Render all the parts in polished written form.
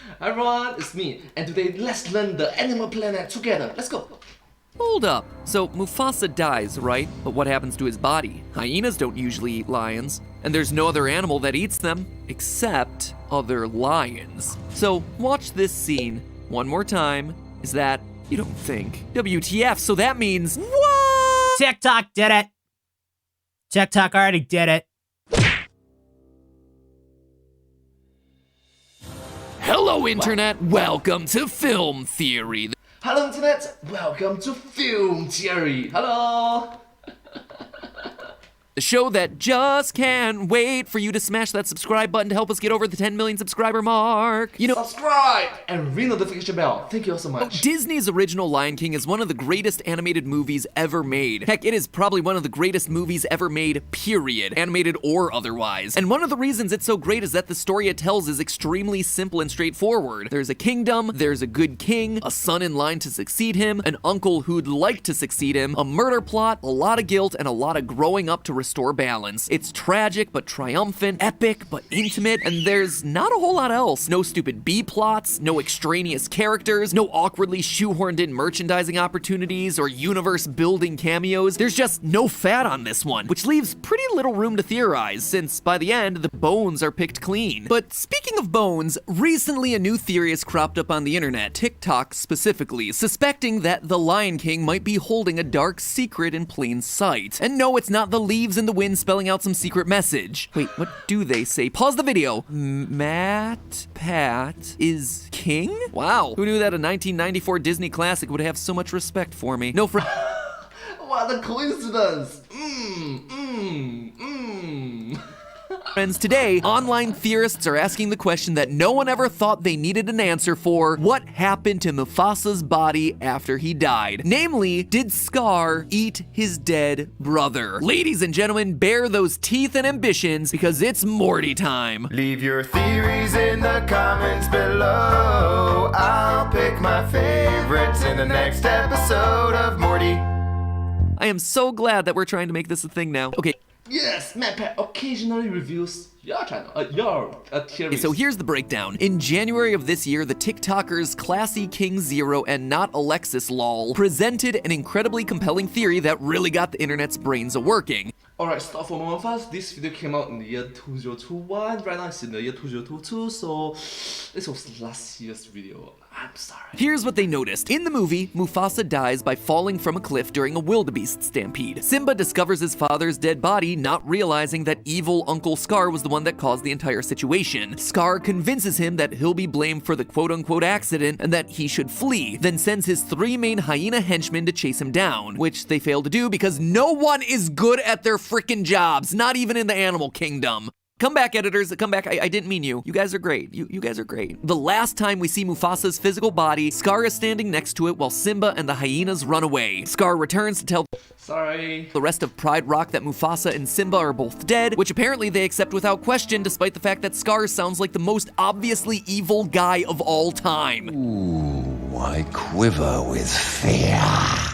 Hi everyone, it's me, and today let's learn the animal planet together. Let's go! Hold up. So Mufasa dies, right? But what happens to his body? Hyenas don't usually eat lions, and there's no other animal that eats them, except other lions. So watch this scene one more time. Is that, you don't think? WTF, so that means, what? TikTok did it. TikTok already did it. Hello internet, welcome to Film Theory. Hello internet, welcome to Film Theory. Hello! The show that just can't wait for you to smash that subscribe button to help us get over the 10 million subscriber mark. You know, Subscribe and ring the notification bell. Thank you all so much. Disney's original Lion King is one of the greatest animated movies ever made. Heck, it is probably one of the greatest movies ever made, period, animated or otherwise. And one of the reasons it's so great is that the story it tells is extremely simple and straightforward. There's a kingdom, there's a good king, a son in line to succeed him, an uncle who'd like to succeed him, a murder plot, a lot of guilt, and a lot of growing up to restore balance. It's tragic but triumphant, epic but intimate, and there's not a whole lot else. No stupid B-plots, no extraneous characters, no awkwardly shoehorned in merchandising opportunities or universe-building cameos. There's just no fat on this one, which leaves pretty little room to theorize, since by the end, the bones are picked clean. But speaking of bones, recently a new theory has cropped up on the internet, TikTok specifically, suspecting that the Lion King might be holding a dark secret in plain sight. And no, it's not the leaves in the wind spelling out some secret message. Wait, what do they say? Pause the video. Matt Pat is king? Wow, who knew that a 1994 Disney classic would have so much respect for me? No friend. What a coincidence! Friends, today, online theorists are asking the question that no one ever thought they needed an answer for: what happened to Mufasa's body after he died? Namely, did Scar eat his dead brother? Ladies and gentlemen, bear those teeth and ambitions, because it's Morty time. Leave your theories in the comments below. I'll pick my favorites in the next episode of Morty. I am so glad that we're trying to make this a thing now. Okay. Yes, MatPat occasionally reviews your channel, theories. So here's the breakdown. In January of this year, the TikTokers Classy King Zero and Not Alexis lol presented an incredibly compelling theory that really got the internet's brains a-working. Alright, stop for a moment first. This video came out in the year 2021. Right now it's in the year 2022, so this was last year's video. I'm sorry. Here's what they noticed. In the movie, Mufasa dies by falling from a cliff during a wildebeest stampede. Simba discovers his father's dead body, not realizing that evil Uncle Scar was the one that caused the entire situation. Scar convinces him that he'll be blamed for the quote-unquote accident and that he should flee, then sends his 3 main hyena henchmen to chase him down, which they fail to do because no one is good at their freaking jobs, not even in the animal kingdom. Come back, editors, come back. I didn't mean you. You guys are great. You guys are great. The last time we see Mufasa's physical body, Scar is standing next to it while Simba and the hyenas run away. Scar returns to tell the rest of Pride Rock that Mufasa and Simba are both dead, which apparently they accept without question, despite the fact that Scar sounds like the most obviously evil guy of all time. Ooh, I quiver with fear.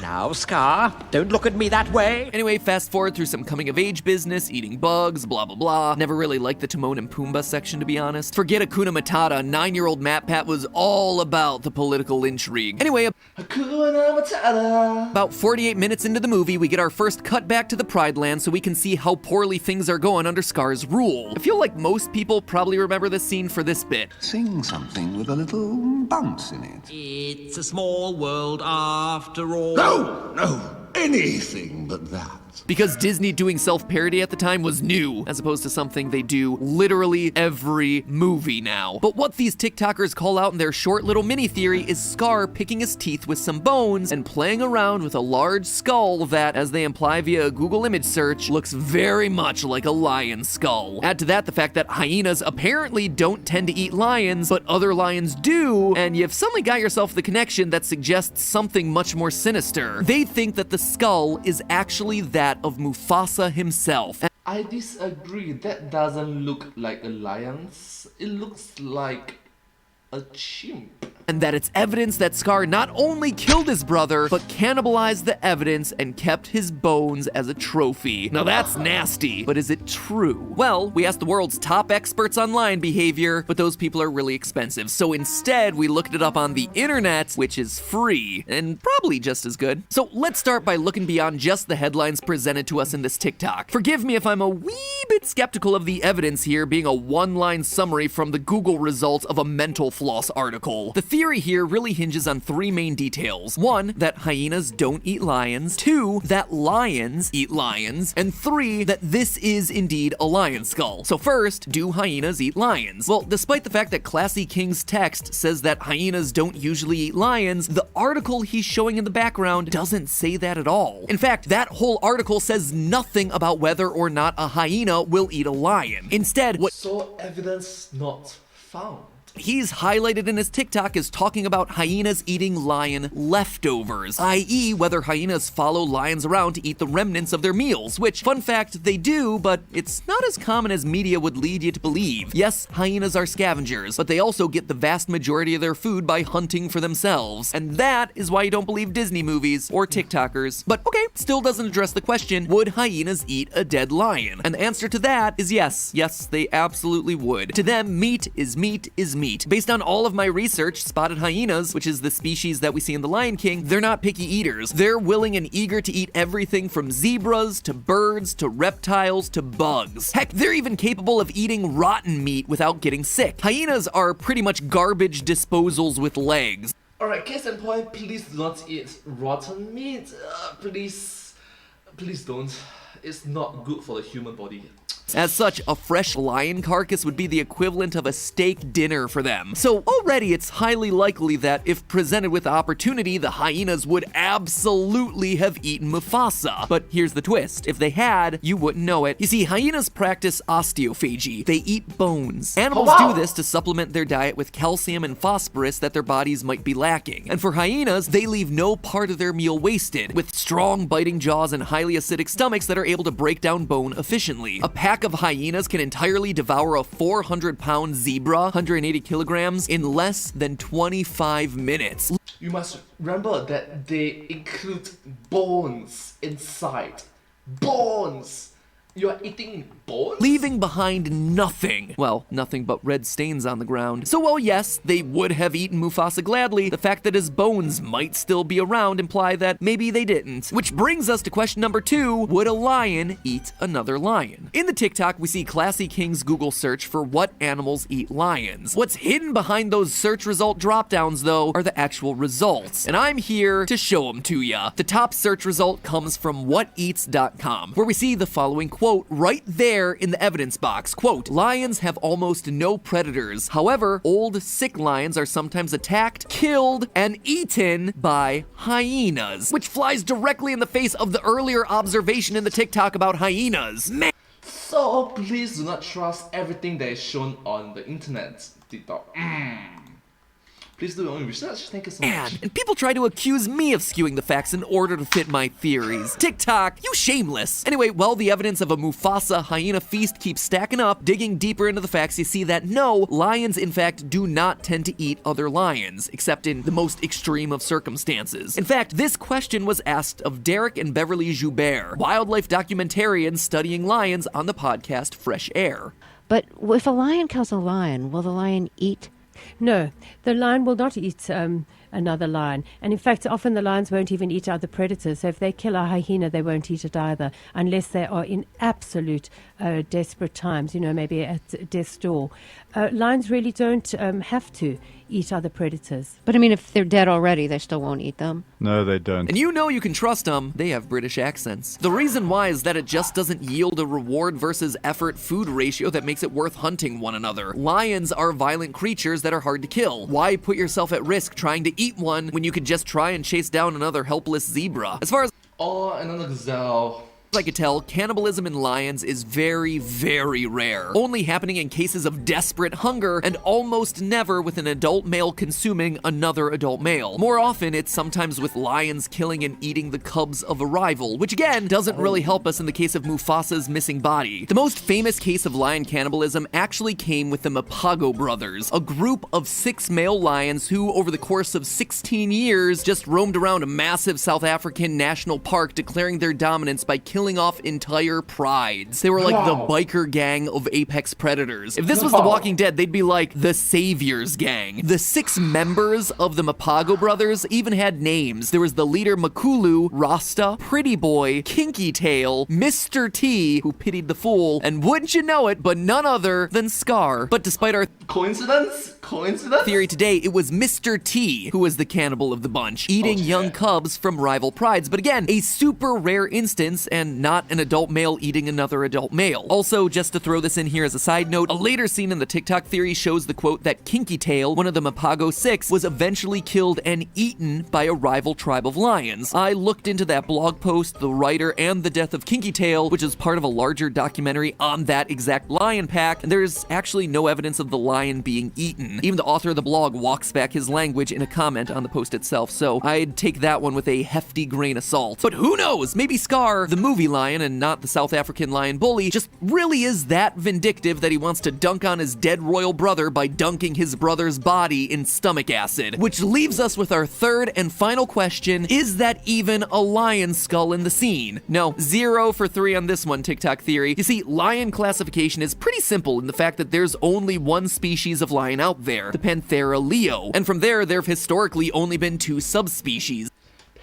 Now, Scar, don't look at me that way. Anyway, fast forward through some coming-of-age business, eating bugs, blah blah blah. Never really liked the Timon and Pumbaa section, to be honest. Forget Hakuna Matata, 9-year-old MatPat was all about the political intrigue. Anyway, Hakuna Matata. about 48 minutes into the movie, we get our first cut back to the Pride Land so we can see how poorly things are going under Scar's rule. I feel like most people probably remember this scene for this bit. Sing something with a little bounce in it. It's a small world after all. No, anything but that. Because Disney doing self-parody at the time was new, as opposed to something they do literally every movie now. But what these TikTokers call out in their short little mini theory is Scar picking his teeth with some bones and playing around with a large skull that, as they imply via a Google image search, looks very much like a lion skull. Add to that the fact that hyenas apparently don't tend to eat lions, but other lions do, and you've suddenly got yourself the connection that suggests something much more sinister. They think that the skull is actually that of Mufasa himself. I disagree. That doesn't look like a lion's. It looks like a chimp. And that it's evidence that Scar not only killed his brother, but cannibalized the evidence and kept his bones as a trophy. Now that's nasty, but is it true? Well, we asked the world's top experts on lion behavior, but those people are really expensive. So instead, we looked it up on the internet, which is free, and probably just as good. So let's start by looking beyond just the headlines presented to us in this TikTok. Forgive me if I'm a wee bit skeptical of the evidence here being a one-line summary from the Google results of a mental floss article. The theory here really hinges on three main details. One, that hyenas don't eat lions. Two, that lions eat lions. And three, that this is indeed a lion skull. So first, do hyenas eat lions? Well, despite the fact that Classy King's text says that hyenas don't usually eat lions, the article he's showing in the background doesn't say that at all. In fact, that whole article says nothing about whether or not a hyena will eat a lion. Instead, what So evidence not found. he's highlighted in his TikTok is talking about hyenas eating lion leftovers, i.e. whether hyenas follow lions around to eat the remnants of their meals, which, fun fact, they do, but it's not as common as media would lead you to believe. Yes, hyenas are scavengers, but they also get the vast majority of their food by hunting for themselves, and that is why you don't believe Disney movies or TikTokers. But okay, still doesn't address the question, would hyenas eat a dead lion? And the answer to that is yes. Yes, they absolutely would. To them, meat is meat is meat. Based on all of my research, spotted hyenas, which is the species that we see in The Lion King, they're not picky eaters. They're willing and eager to eat everything from zebras to birds to reptiles to bugs. Heck, they're even capable of eating rotten meat without getting sick. Hyenas are pretty much garbage disposals with legs. Alright, case in point, please do not eat rotten meat. Please don't. It's not good for the human body. As such, a fresh lion carcass would be the equivalent of a steak dinner for them. So already it's highly likely that if presented with the opportunity, the hyenas would absolutely have eaten Mufasa. But here's the twist. If they had, you wouldn't know it. You see, hyenas practice osteophagy. They eat bones. Animals do this to supplement their diet with calcium and phosphorus that their bodies might be lacking. And for hyenas, they leave no part of their meal wasted, with strong biting jaws and highly acidic stomachs that are able to break down bone efficiently. A pack of hyenas can entirely devour a 400-pound zebra, 180 kilograms, in less than 25 minutes. You must remember that they include bones inside. Bones! You are eating bones? Leaving behind nothing. Well, nothing but red stains on the ground. So while yes, they would have eaten Mufasa gladly, the fact that his bones might still be around imply that maybe they didn't. Which brings us to question number 2, would a lion eat another lion? In the TikTok, we see Classy King's Google search for what animals eat lions. What's hidden behind those search result dropdowns, though, are the actual results. And I'm here to show them to ya. The top search result comes from whateats.com, where we see the following quote right there in the evidence box. Quote, lions have almost no predators. However, old, sick lions are sometimes attacked, killed, and eaten by hyenas, which flies directly in the face of the earlier observation in the TikTok about hyenas. Man. So please do not trust everything that is shown on the internet. TikTok. Please do your own research. Thank you so much. And people try to accuse me of skewing the facts in order to fit my theories. TikTok, you shameless. Anyway, while the evidence of a Mufasa hyena feast keeps stacking up, digging deeper into the facts, you see that no, lions in fact do not tend to eat other lions, except in the most extreme of circumstances. In fact, this question was asked of Derek and Beverly Joubert, wildlife documentarians studying lions on the podcast Fresh Air. But if a lion kills a lion, will the lion eat? No, the lion will not eat another lion. And in fact, often the lions won't even eat other predators. So if they kill a hyena, they won't eat it either, unless they are in absolute desperate times, maybe at death's door. Lions really don't have to eat other predators. But I mean, if they're dead already, they still won't eat them. No, they don't. And you can trust them, they have British accents. The reason why is that it just doesn't yield a reward versus effort food ratio that makes it worth hunting one another. Lions are violent creatures that are hard to kill. Why put yourself at risk trying to eat one when you could just try and chase down another helpless zebra? As far as Or another gazelle. I could tell, cannibalism in lions is very, very rare, only happening in cases of desperate hunger and almost never with an adult male consuming another adult male. More often, it's sometimes with lions killing and eating the cubs of a rival, which again doesn't really help us in the case of Mufasa's missing body. The most famous case of lion cannibalism actually came with the Mufasa brothers, a group of 6 male lions who, over the course of 16 years, just roamed around a massive South African national park declaring their dominance by killing off entire prides. They were like the biker gang of apex predators. If this was The Walking Dead, they'd be like the Saviors gang. The 6 members of the Mufasa brothers even had names. There was the leader Makulu, Rasta, Pretty Boy, Kinky Tail, Mr. T, who pitied the fool, and wouldn't you know it, but none other than Scar. But despite our Coincidence? theory today, it was Mr. T who was the cannibal of the bunch, eating young cubs from rival prides. But again, a super rare instance and not an adult male eating another adult male. Also, just to throw this in here as a side note, a later scene in the TikTok theory shows the quote that Kinky Tail, one of the Mufasa 6, was eventually killed and eaten by a rival tribe of lions. I looked into that blog post, the writer, and the death of Kinky Tail, which is part of a larger documentary on that exact lion pack, and there's actually no evidence of the lion being eaten. Even the author of the blog walks back his language in a comment on the post itself, so I'd take that one with a hefty grain of salt. But who knows? Maybe Scar, the movie lion and not the South African lion bully, just really is that vindictive that he wants to dunk on his dead royal brother by dunking his brother's body in stomach acid. Which leaves us with our third and final question: is that even a lion skull in the scene? No, 0 for 3 on this one, TikTok theory. You see, lion classification is pretty simple in the fact that there's only one species of lion out there, the Panthera leo, and from there have historically only been 2 subspecies: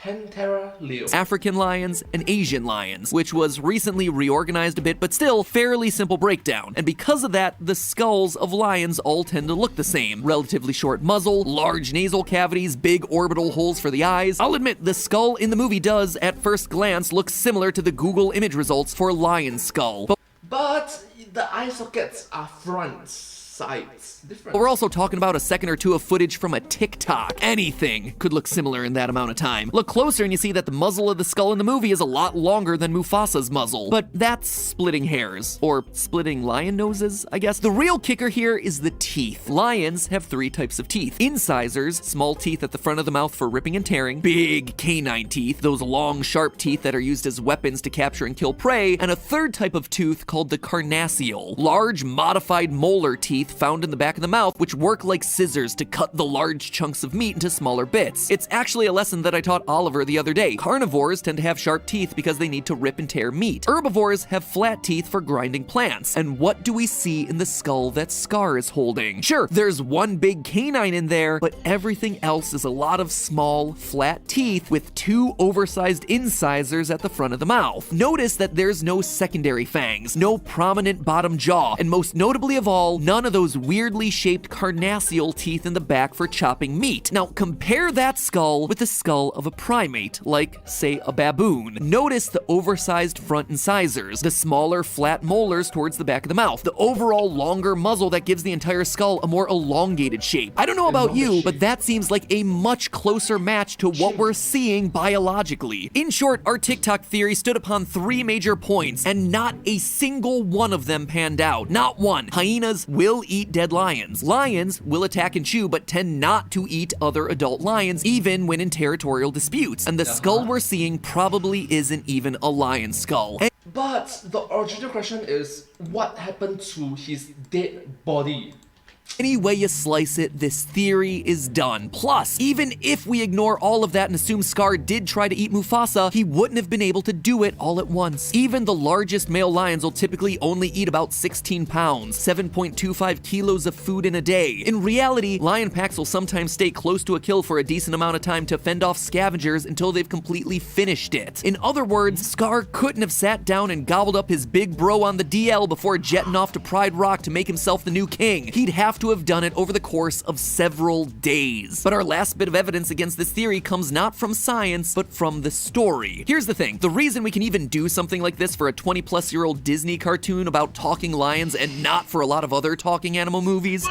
Panthera leo. African lions and Asian lions, which was recently reorganized a bit, but still fairly simple breakdown. And because of that, the skulls of lions all tend to look the same. Relatively short muzzle, large nasal cavities, big orbital holes for the eyes. I'll admit, the skull in the movie does, at first glance, look similar to the Google image results for lion skull. But the eye sockets are fronts. Sides. Different. But we're also talking about a second or two of footage from a TikTok. Anything could look similar in that amount of time. Look closer and you see that the muzzle of the skull in the movie is a lot longer than Mufasa's muzzle. But that's splitting hairs. Or splitting lion noses, I guess. The real kicker here is the teeth. Lions have 3 types of teeth. Incisors, small teeth at the front of the mouth for ripping and tearing. Big canine teeth, those long, sharp teeth that are used as weapons to capture and kill prey. And a third type of tooth called the carnassial. Large, modified molar teeth found in the back of the mouth, which work like scissors to cut the large chunks of meat into smaller bits. It's actually a lesson that I taught Oliver the other day. Carnivores tend to have sharp teeth because they need to rip and tear meat. Herbivores have flat teeth for grinding plants. And what do we see in the skull that Scar is holding? Sure, there's one big canine in there, but everything else is a lot of small, flat teeth with 2 oversized incisors at the front of the mouth. Notice that there's no secondary fangs, no prominent bottom jaw, and most notably of all, none of those weirdly shaped carnassial teeth in the back for chopping meat. Now compare that skull with the skull of a primate, like, say, a baboon. Notice the oversized front incisors, the smaller flat molars towards the back of the mouth, the overall longer muzzle that gives the entire skull a more elongated shape. I don't know about you, but that seems like a much closer match to what we're seeing biologically. In short, our TikTok theory stood upon 3 major points, and not a single one of them panned out. Not one. Hyenas will eat dead lions. Lions will attack and chew, but tend not to eat other adult lions, even when in territorial disputes. And the skull we're seeing probably isn't even a lion skull. But the original question is, what happened to his dead body? Any way you slice it, this theory is done. Plus, even if we ignore all of that and assume Scar did try to eat Mufasa, he wouldn't have been able to do it all at once. Even the largest male lions will typically only eat about 16 pounds, 7.25 kilos of food in a day. In reality, lion packs will sometimes stay close to a kill for a decent amount of time to fend off scavengers until they've completely finished it. In other words, Scar couldn't have sat down and gobbled up his big bro on the DL before jetting off to Pride Rock to make himself the new king. He'd have to have done it over the course of several days. But our last bit of evidence against this theory comes not from science, but from the story. Here's the thing, the reason we can even do something like this for a 20-plus-year-old Disney cartoon about talking lions and not for a lot of other talking animal movies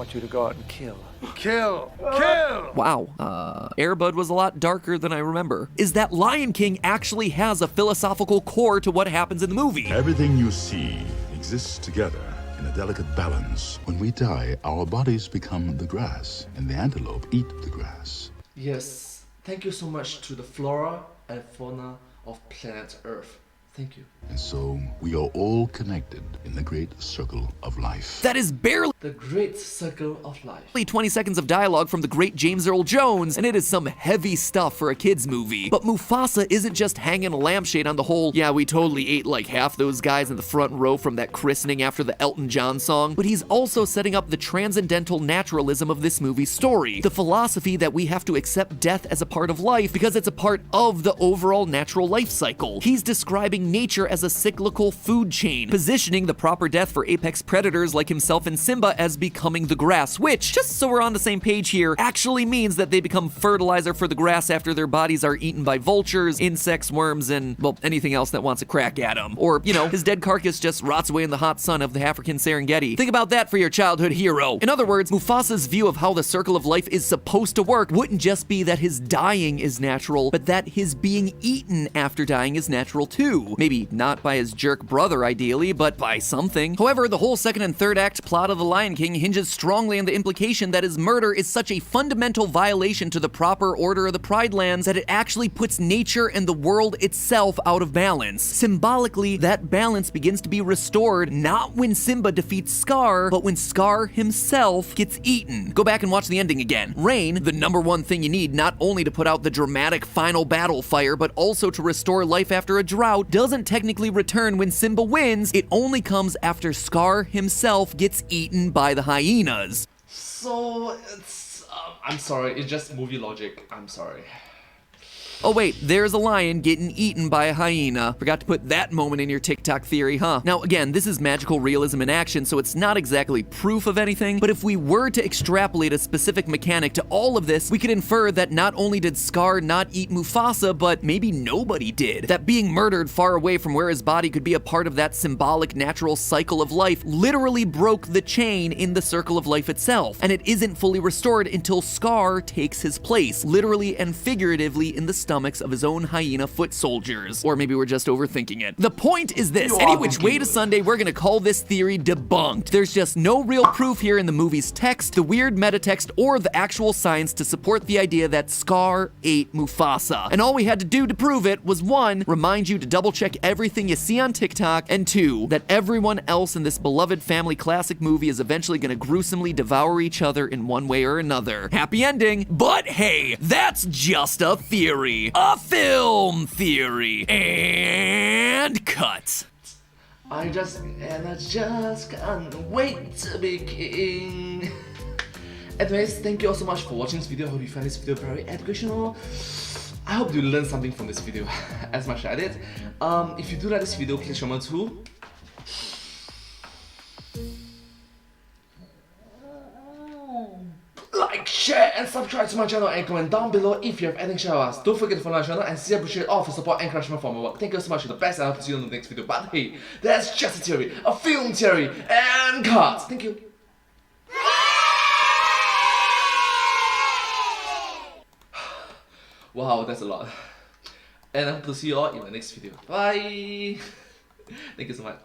want you to go out and kill. Kill! Kill! Wow, Air Bud was a lot darker than I remember. Is that Lion King actually has a philosophical core to what happens in the movie? Everything you see exists together in a delicate balance. When we die, our bodies become the grass, and the antelope eat the grass. Yes, thank you so much to the flora and fauna of planet Earth. Thank you. And so we are all connected in the great circle of life. That is barely The great circle of life. 20 seconds of dialogue from the great James Earl Jones, and it is some heavy stuff for a kid's movie. But Mufasa isn't just hanging a lampshade on the whole, yeah, we totally ate like half those guys in the front row from that christening after the Elton John song, but he's also setting up the transcendental naturalism of this movie's story. The philosophy that we have to accept death as a part of life because it's a part of the overall natural life cycle. He's describing nature as a cyclical food chain, positioning the proper death for apex predators like himself and Simba as becoming the grass, which, just so we're on the same page here, actually means that they become fertilizer for the grass after their bodies are eaten by vultures, insects, worms, and, well, anything else that wants a crack at him. Or, you know, his dead carcass just rots away in the hot sun of the African Serengeti. Think about that for your childhood hero. In other words, Mufasa's view of how the circle of life is supposed to work wouldn't just be that his dying is natural, but that his being eaten after dying is natural too. Maybe not by his jerk brother, ideally, but by something. However, the whole second and third act plot of The Lion King hinges strongly on the implication that his murder is such a fundamental violation to the proper order of the Pride Lands that it actually puts nature and the world itself out of balance. Symbolically, that balance begins to be restored not when Simba defeats Scar, but when Scar himself gets eaten. Go back and watch the ending again. Rain, the number one thing you need not only to put out the dramatic final battle fire, but also to restore life after a drought, doesn't technically return when Simba wins. It only comes after Scar himself gets eaten by the hyenas. So, I'm sorry, it's just movie logic. I'm sorry. Oh wait, there's a lion getting eaten by a hyena. Forgot to put that moment in your TikTok theory, huh? Now again, this is magical realism in action, so it's not exactly proof of anything, but if we were to extrapolate a specific mechanic to all of this, we could infer that not only did Scar not eat Mufasa, but maybe nobody did. That being murdered far away from where his body could be a part of that symbolic natural cycle of life literally broke the chain in the circle of life itself, and it isn't fully restored until Scar takes his place, literally and figuratively in the stomachs of his own hyena foot soldiers. Or maybe we're just overthinking it. The point is this: any which way to Sunday, we're gonna call this theory debunked. There's just no real proof here in the movie's text, the weird metatext, or the actual science to support the idea that Scar ate Mufasa. And all we had to do to prove it was 1, remind you to double check everything you see on TikTok, and 2, that everyone else in this beloved family classic movie is eventually gonna gruesomely devour each other in one way or another. Happy ending, but hey, that's just a theory. A film theory. And cut. I just can't wait to be king. Anyways, thank you all so much for watching this video. I hope you found this video very educational. I hope you learned something from this video as much as I did. If you do like this video, please remember to like, share, and subscribe to my channel, and comment down below if you have anything to share with us. Don't forget to follow my channel and see appreciate all for support and encouragement for my work. Thank you so much. You're the best, and I'll see you in the next video. But hey, that's just a theory, a film theory, and cut. Thank you. Wow, that's a lot. And I hope to see you all in the next video. Bye. Thank you so much.